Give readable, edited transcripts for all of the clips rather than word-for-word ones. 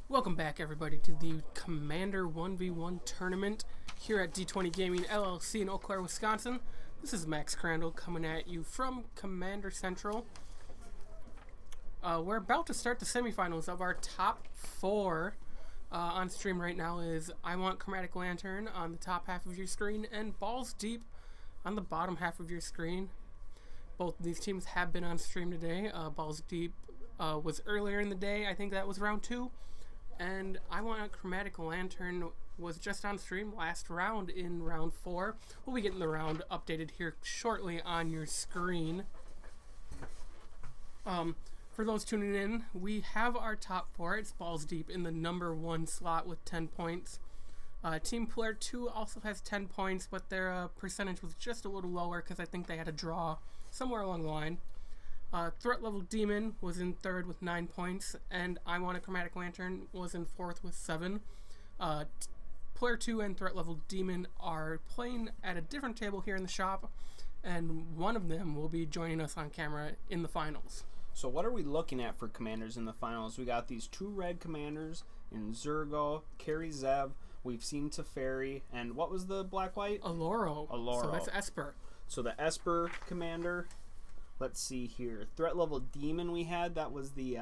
Welcome back, everybody, to the Commander 1v1 tournament here at D20 Gaming LLC in Eau Claire, Wisconsin. This is Max Crandall coming at you from Commander Central. We're about to start the semifinals of our top four. On stream right now is I Want Chromatic Lantern on the top half of your screen and Balls Deep on the bottom half of your screen. Both of these teams have been on stream today. Balls Deep was earlier in the day. I think that was round 2. And I Want a Chromatic Lantern was just on stream last round in round 4. We'll be getting the round updated here shortly on your screen. For those tuning in, we have our top 4. It's Balls Deep in the number 1 slot with 10 points. Team Player 2 also has 10 points, but their percentage was just a little lower because I think they had a draw somewhere along the line. Threat Level Demon was in 3rd with 9 points, and I Want a Chromatic Lantern was in 4th with 7. Player 2 and Threat Level Demon are playing at a different table here in the shop, and one of them will be joining us on camera in the finals. So what are we looking at for commanders in the finals? We got these 2 red commanders in Zurgo, Kari Zev. We've seen Teferi, and what was the black-white? Oloro. So that's Esper. So the Esper commander. Let's see here. Threat Level Demon we had. That was the...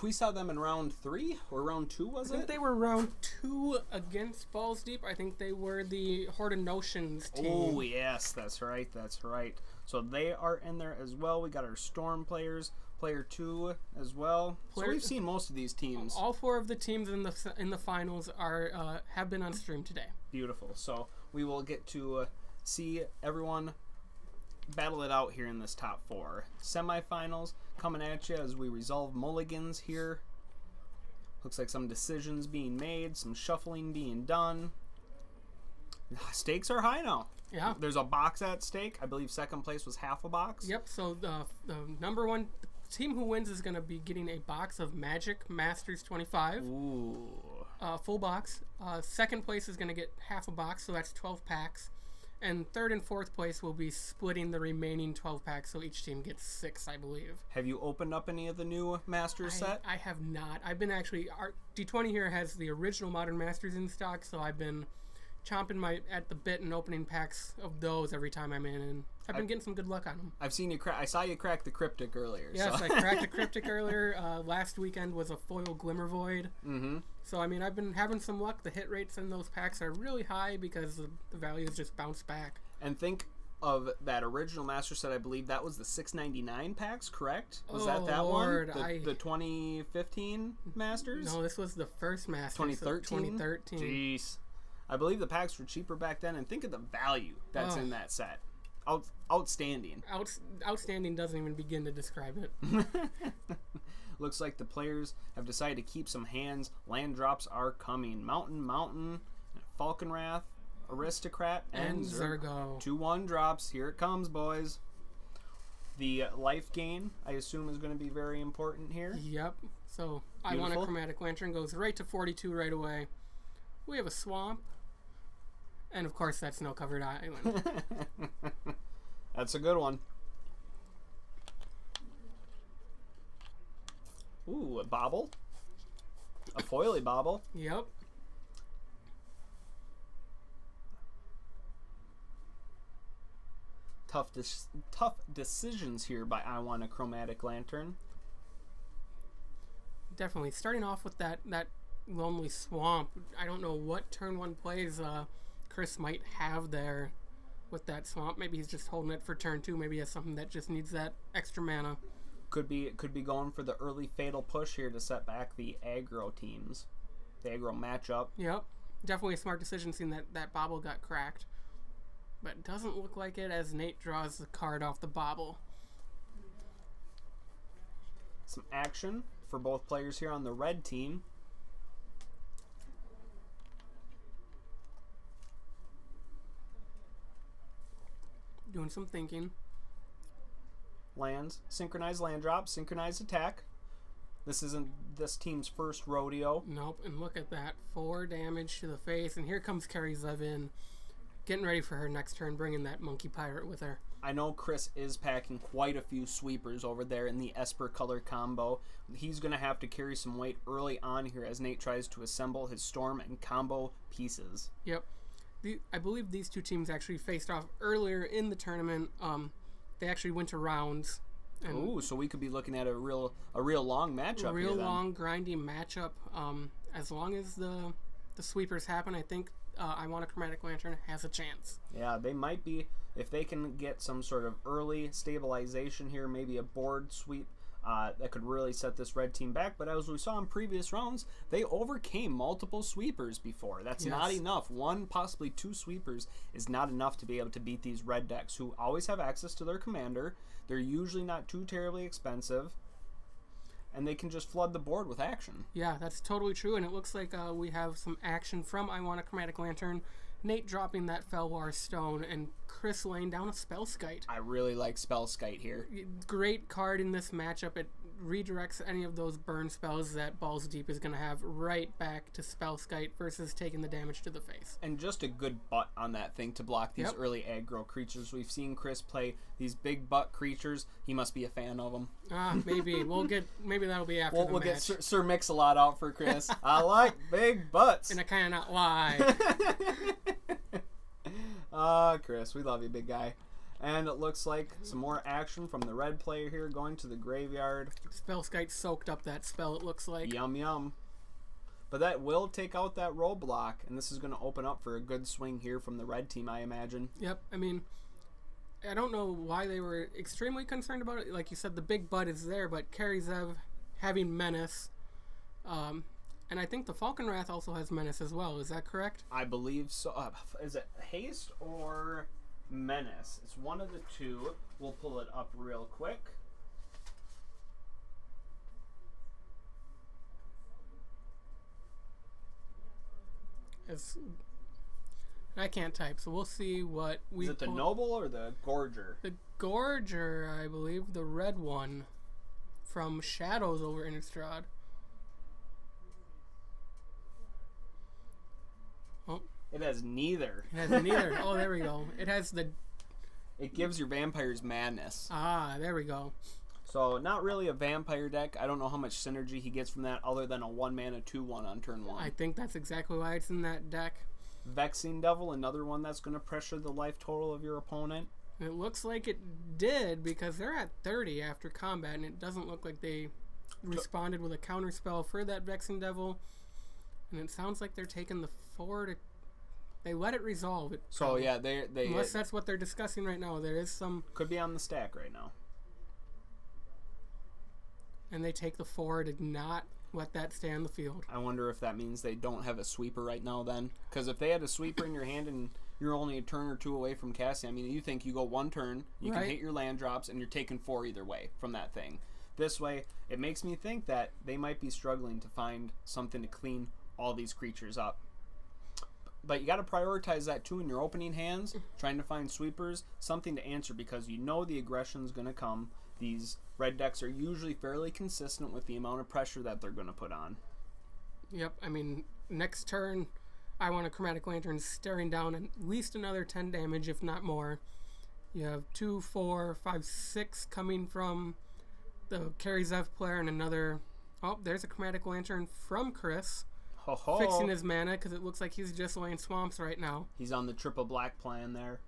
we saw them in round 3 or round 2, was it? I think they were round 2 against Balls Deep. I think they were the Horde of Notions team. Oh, yes. That's right. That's right. So they are in there as well. We got our Storm players. Player 2 as well. So we've seen most of these teams. All 4 of the teams in the finals are have been on stream today. Beautiful. So we will get to see everyone battle it out here in this top 4. Semifinals coming at you as we resolve mulligans here. Looks like some decisions being made, some shuffling being done. Stakes are high now. Yeah. There's a box at stake. I believe second place was half a box. Yep, so the number 1 team who wins is going to be getting a box of Magic Masters 25. Ooh. Full box. Second place is going to get half a box, so that's 12 packs. And 3rd and 4th place will be splitting the remaining 12 packs, so each team gets 6, I believe. Have you opened up any of the new Masters set? I have not. I've been actually... D20 here has the original Modern Masters in stock, so I've been chomping at the bit and opening packs of those every time I'm in, and I've been getting some good luck on them. I've seen you I saw you crack the Cryptic earlier. Yes, so. I cracked a Cryptic earlier. Last weekend was a foil Glimmer Void. Mm-hmm. So, I mean, I've been having some luck. The hit rates in those packs are really high because the values just bounce back. And think of that original Master set. I believe that was the $6.99 packs, correct? Was that Lord, one? The 2015 Masters? No, this was the first Masters. 2013? 2013. Jeez. I believe the packs were cheaper back then, and think of the value that's in that set. Outstanding. Outstanding doesn't even begin to describe it. Looks like the players have decided to keep some hands. Land drops are coming. Mountain, Falconwrath, Aristocrat, and Zurgo. 2-1 drops. Here it comes, boys. The life gain, I assume, is going to be very important here. Yep. So Beautiful. I Want a Chromatic Lantern goes right to 42 right away. We have a swamp. And, of course, that snow-covered island. That's a good one. Ooh, a bobble. A foily bobble. Yep. Tough decisions here by I Want a Chromatic Lantern. Definitely. Starting off with that lonely swamp. I don't know what turn 1 plays Chris might have there with that swamp. Maybe he's just holding it for turn 2. Maybe he has something that just needs that extra mana. Could be going for the early fatal push here to set back the aggro teams. The aggro matchup. Yep. Definitely a smart decision seeing that bobble got cracked. But it doesn't look like it as Nate draws the card off the bobble. Some action for both players here on the red team. Doing some thinking. Lands, synchronized land drop, synchronized attack. This isn't this team's first rodeo. Nope, and look at that. 4 damage to the face, and here comes Kari Zev in, getting ready for her next turn, bringing that Monkey Pirate with her. I know Chris is packing quite a few sweepers over there in the Esper color combo. He's going to have to carry some weight early on here as Nate tries to assemble his Storm and combo pieces. Yep. I believe these two teams actually faced off earlier in the tournament. They actually went to rounds. Ooh, so we could be looking at a real long matchup. A real long, grindy matchup. As long as the sweepers happen, I think I Want a Chromatic Lantern has a chance. Yeah, they might be, if they can get some sort of early stabilization here, maybe a board sweep, that could really set this red team back. But as we saw in previous rounds, they overcame multiple sweepers before. That's not enough. One, possibly two sweepers is not enough to be able to beat these red decks, who always have access to their commander. They're usually not too terribly expensive, and they can just flood the board with action. Yeah, that's totally true, and it looks like we have some action from I Want a Chromatic Lantern. Nate dropping that Felwar Stone, and Chris laying down a Spellskite. I really like Spellskite here. Great card in this matchup. It redirects any of those burn spells that Balls Deep is going to have right back to Spellskite versus taking the damage to the face. And just a good butt on that thing to block these early aggro creatures. We've seen Chris play these big butt creatures. He must be a fan of them. Maybe. Maybe that'll be after the we'll match. Get Sir Mix-a-Lot out for Chris. I like big butts. And I cannot lie. Chris, we love you, big guy. And it looks like some more action from the red player here going to the graveyard. Spellskite soaked up that spell, it looks like. Yum, yum. But that will take out that roadblock, and this is going to open up for a good swing here from the red team, I imagine. Yep, I mean, I don't know why they were extremely concerned about it. Like you said, the big butt is there, but Kari Zev having Menace, and I think the Falcon Wrath also has Menace as well. Is that correct? I believe so. Is it Haste or Menace? It's one of the two. We'll pull it up real quick. I can't type, so we'll see what we... Is it the Noble or the Gorger? The Gorger, I believe. The red one from Shadows over Innistrad. Oh. It has neither. It has neither. Oh, there we go. It has the... It gives your vampires madness. Ah, there we go. So, not really a vampire deck. I don't know how much synergy he gets from that other than a 1-mana 2/1 on turn 1. I think that's exactly why it's in that deck. Vexing Devil, another one that's going to pressure the life total of your opponent. It looks like it did because they're at 30 after combat, and it doesn't look like they responded with a counter spell for that Vexing Devil. And it sounds like they're taking the 4 to... They let it resolve. So, yeah, they unless that's what they're discussing right now. There is some... Could be on the stack right now. And they take the 4 to not let that stay on the field. I wonder if that means they don't have a sweeper right now then. Because if they had a sweeper in your hand and you're only a turn or two away from casting, I mean, you think you go one turn, you can hit your land drops, and you're taking 4 either way from that thing. This way, it makes me think that they might be struggling to find something to clean all these creatures up. But you got to prioritize that too in your opening hands, trying to find sweepers, something to answer, because you know the aggression's going to come. These red decks are usually fairly consistent with the amount of pressure that they're going to put on. Yep, I mean, next turn, I Want a Chromatic Lantern staring down at least another 10 damage, if not more. You have 2, 4, 5, 6 coming from the Kari Zev player, and another... Oh, there's a Chromatic Lantern from Chris. Ho ho. Fixing his mana, because it looks like he's just laying swamps right now. He's on the triple black plan there.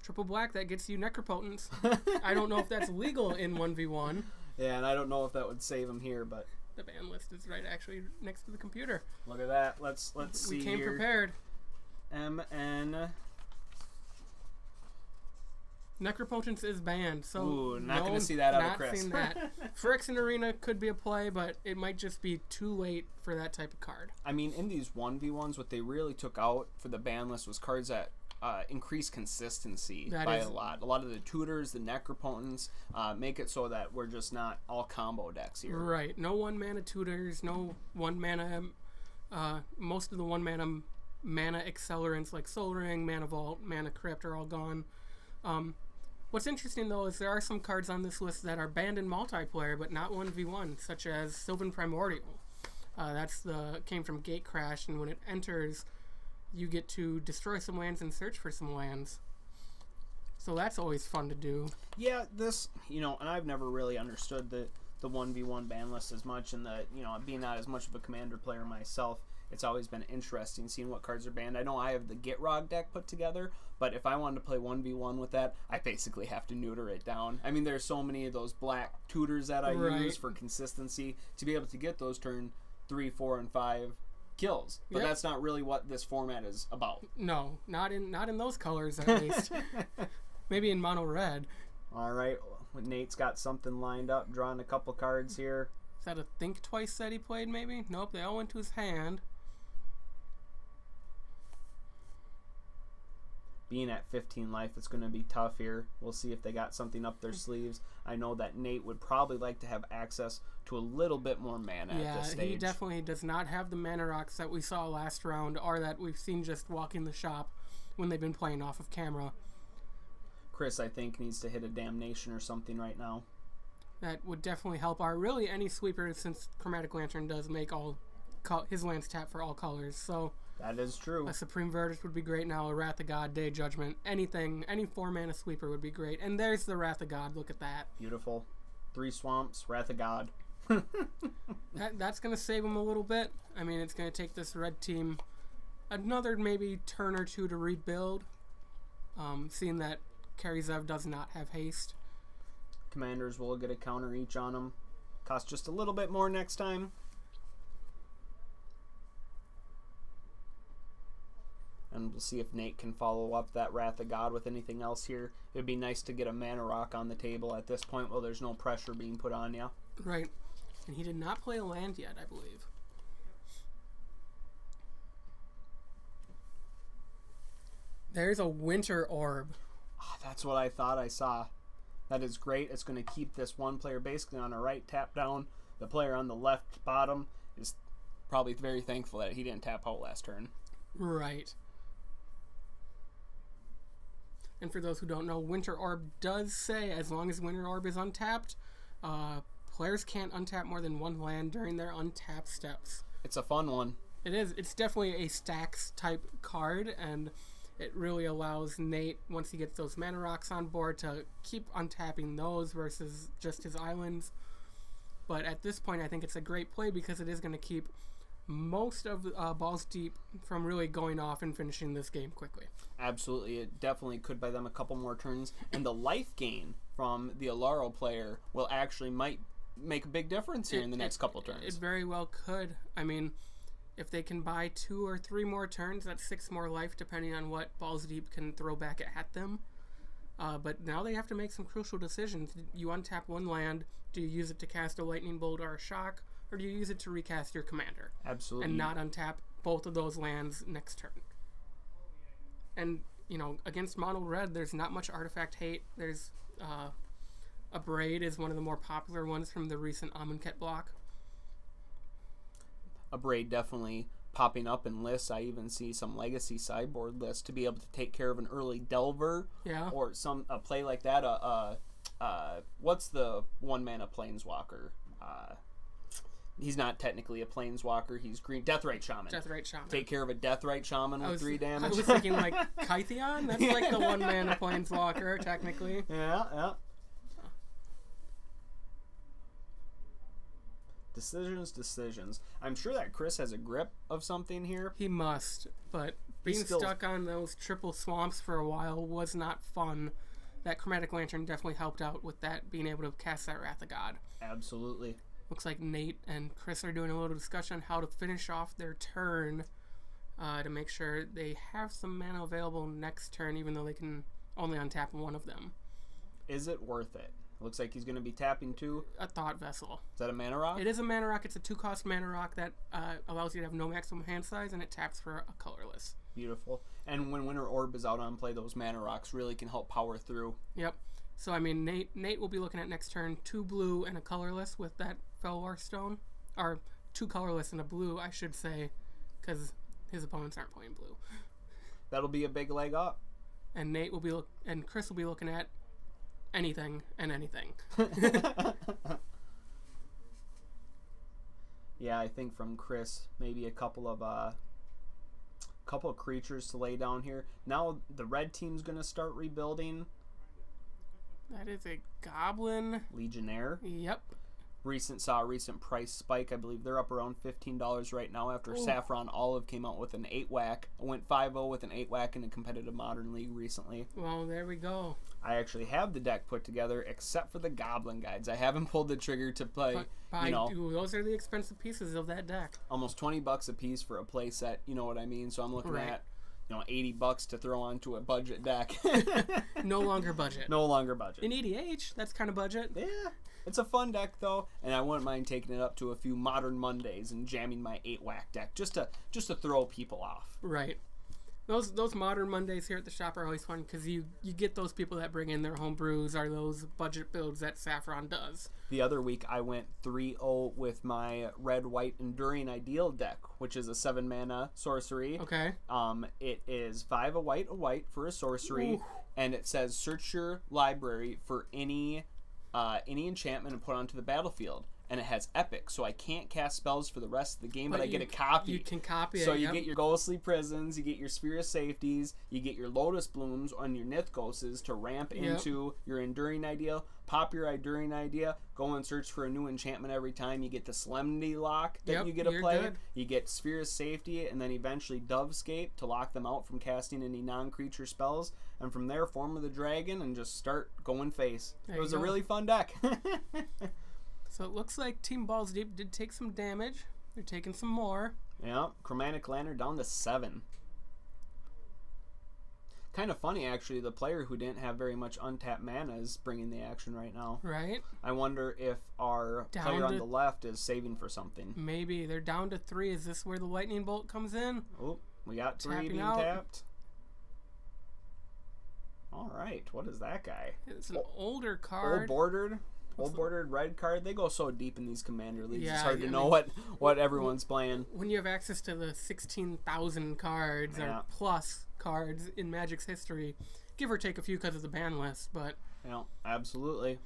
Triple black, that gets you Necropotence. I don't know if that's legal in 1v1. Yeah, and I don't know if that would save him here, but... The ban list is right actually next to the computer. Look at that. Let's see here. We came prepared. MN... Necropotence is banned, so... Ooh, not going to see that out of Chris. Not seen that. Phyrexian Arena could be a play, but it might just be too late for that type of card. I mean, in these 1v1s, what they really took out for the ban list was cards that increase consistency by a lot. A lot of the tutors, the Necropotence, make it so that we're just not all combo decks here. Right. No 1-mana tutors, no 1-mana... most of the 1-mana mana accelerants like Soul Ring, Mana Vault, Mana Crypt are all gone. What's interesting, though, is there are some cards on this list that are banned in multiplayer, but not 1v1, such as Sylvan Primordial. Came from Gatecrash, and when it enters, you get to destroy some lands and search for some lands. So that's always fun to do. Yeah, this, and I've never really understood the 1v1 ban list as much, and being not as much of a commander player myself, it's always been interesting seeing what cards are banned. I know I have the Gitrog deck put together, but if I wanted to play 1v1 with that, I basically have to neuter it down. I mean, there's so many of those black tutors that I use for consistency to be able to get those turn 3, 4, and 5 kills. But that's not really what this format is about. No, not in those colors at least. Maybe in mono red. All right, Nate's got something lined up, drawing a couple cards here. Is that a think twice that he played, maybe? Nope, they all went to his hand. Being at 15 life, it's going to be tough here. We'll see if they got something up their sleeves. I know that Nate would probably like to have access to a little bit more mana at this stage. Yeah, he definitely does not have the mana rocks that we saw last round, or that we've seen just walking the shop when they've been playing off of camera. Chris, I think, needs to hit a damnation or something right now. That would definitely help our really any sweeper, since Chromatic Lantern does make all his lands tap for all colors. So that is true. A Supreme Verdict would be great now. A Wrath of God, Day Judgment, anything, any 4-mana sweeper would be great. And there's the Wrath of God. Look at that. Beautiful. 3 swamps, Wrath of God. That's going to save him a little bit. I mean, it's going to take this red team another maybe turn or two to rebuild. Seeing that Kari Zev does not have haste. Commanders will get a counter each on them. Cost just a little bit more next time. And we'll see if Nate can follow up that Wrath of God with anything else here. It would be nice to get a mana rock on the table at this point while there's no pressure being put on you. Right. And he did not play a land yet, I believe. There's a Winter Orb. Oh, that's what I thought I saw. That is great. It's going to keep this one player basically on a right tap down. The player on the left bottom is probably very thankful that he didn't tap out last turn. Right. And for those who don't know, Winter Orb does say as long as Winter Orb is untapped, players can't untap more than one land during their untap steps. It's a fun one. It is. It's definitely a stacks type card, and it really allows Nate, once he gets those mana rocks on board, to keep untapping those versus just his islands. But at this point, I think it's a great play because it is going to keep most of Balls Deep from really going off and finishing this game quickly. Absolutely. It definitely could buy them a couple more turns. And the life gain from the Oloro player will actually might make a big difference here in the next couple turns. It very well could. I mean, if they can buy 2 or 3 more turns, that's 6 more life, depending on what Balls Deep can throw back at them. But now they have to make some crucial decisions. You untap one land. Do you use it to cast a Lightning Bolt or a Shock? Or do you use it to recast your commander? Absolutely. And not untap both of those lands next turn. And, against mono red, there's not much artifact hate. There's a Braid is one of the more popular ones from the recent Amonkhet block. A Braid definitely popping up in lists. I even see some Legacy sideboard lists to be able to take care of an early Delver. Yeah. Or a play like that. What's the 1-mana Planeswalker? He's not technically a Planeswalker. He's green. Deathrite Shaman. Deathrite Shaman. Take care of a Deathrite Shaman with 3 damage. I was thinking like Kytheon. That's like the 1-mana Planeswalker, technically. Yeah. Decisions. I'm sure that Chris has a grip of something here. He must, but being stuck on those triple swamps for a while was not fun. That Chromatic Lantern definitely helped out with that, being able to cast that Wrath of God. Absolutely. Looks like Nate and Chris are doing a little discussion on how to finish off their turn to make sure they have some mana available next turn, even though they can only untap one of them. Is it worth it? Looks like he's going to be tapping 2. A Thought Vessel. Is that a mana rock? It is a mana rock. It's a 2-cost mana rock that allows you to have no maximum hand size, and it taps for a colorless. Beautiful. And when Winter Orb is out on play, those mana rocks really can help power through. Yep. So, I mean, Nate will be looking at next turn 2 blue and a colorless with that Felwar Stone. Or 2 colorless and a blue, I should say, because his opponents aren't playing blue. That'll be a big leg up. And and Chris will be looking at anything and anything. Yeah, I think from Chris, maybe a couple of creatures to lay down here. Now the red team's going to start rebuilding. That is a Goblin. Legionnaire. Yep. Saw a recent price spike. I believe they're up around $15 right now after Saffron Olive came out with an 8-whack. I went 5-0 with an 8-whack in a competitive Modern League recently. Well, there we go. I actually have the deck put together except for the Goblin Guides. I haven't pulled the trigger to play, those are the expensive pieces of that deck. Almost $20 a piece for a play set, you know what I mean? So I'm looking at $80 to throw onto a budget deck. No longer budget. No longer budget. In EDH, that's kind of budget. Yeah. It's a fun deck, though, and I wouldn't mind taking it up to a few Modern Mondays and jamming my 8-whack deck just to throw people off. Right. Those Modern Mondays here at the shop are always fun because you get those people that bring in their home brews or those budget builds that Saffron does. The other week, I went 3-0 with my Red-White Enduring Ideal deck, which is a 7-mana sorcery. Okay. It is 5 a white for a sorcery, and it says search your library for any enchantment and put onto the battlefield, and it has epic, so I can't cast spells for the rest of the game, but I get a copy. You can copy it. So you get your Ghostly Prisons, you get your Sphere of Safeties, you get your Lotus Blooms on your Nithgoses to ramp into your Enduring Idea. Pop your Enduring Idea, go and search for a new enchantment every time. You get the Solemnity Lock that you get to play. Good. You get Sphere of Safety, and then eventually Dovescape to lock them out from casting any non-creature spells. And from there, Form of the Dragon and just start going face. It was a really fun deck. So it looks like Team Balls Deep did take some damage. They're taking some more. Yeah, Chromatic Lantern down to 7. Kind of funny, actually. The player who didn't have very much untapped mana is bringing the action right now. Right. I wonder if our player on the left is saving for something. Maybe. They're down to 3. Is this where the Lightning Bolt comes in? Oh, we got 3 being tapped. All right. What is that guy? It's an older card. Old bordered red card. They go so deep in these Commander leagues. It's hard to know what everyone's playing. When you have access to the 16,000 cards or plus cards in Magic's history, give or take a few because of the ban list, but absolutely.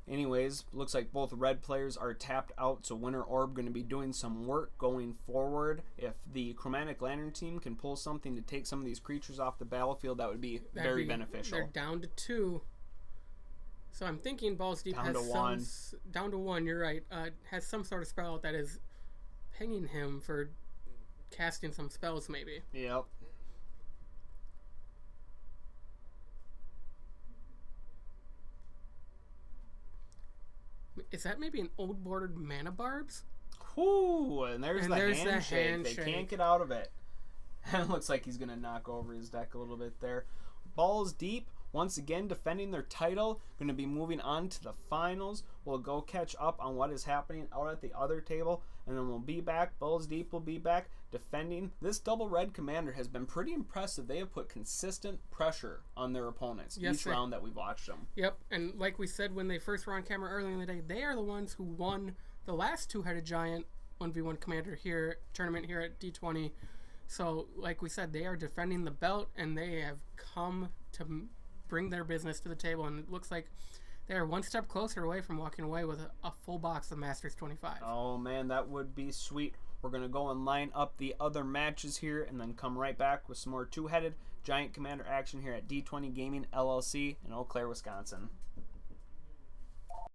Anyways, looks like both red players are tapped out, so Winter Orb going to be doing some work going forward. If the Chromatic Lantern team can pull something to take some of these creatures off the battlefield, that would be very beneficial. They're down to 2. So I'm thinking Balls Deep down to 1. Down to 1, you're right. Has some sort of spell that is pinging him for casting some spells, maybe. Yep. Is that maybe an old bordered Mana Barbs? Whoo! And there's the handshake. They can't get out of it. And it looks like he's going to knock over his deck a little bit there. Balls Deep, once again defending their title, going to be moving on to the finals. We'll go catch up on what is happening out at the other table, and then we'll be back. Balls Deep will be back defending. This double red commander has been pretty impressive. They have put consistent pressure on their opponents each round that we've watched them. Yep, and like we said when they first were on camera earlier in the day, they are the ones who won the last Two-Headed Giant 1v1 commander tournament here at D20. So, like we said, they are defending the belt, and they have come to bring their business to the table, and it looks like they are one step closer away from walking away with a full box of Masters 25. Oh, man, that would be sweet. We're going to go and line up the other matches here and then come right back with some more Two-Headed Giant Commander action here at D20 Gaming LLC in Eau Claire, Wisconsin.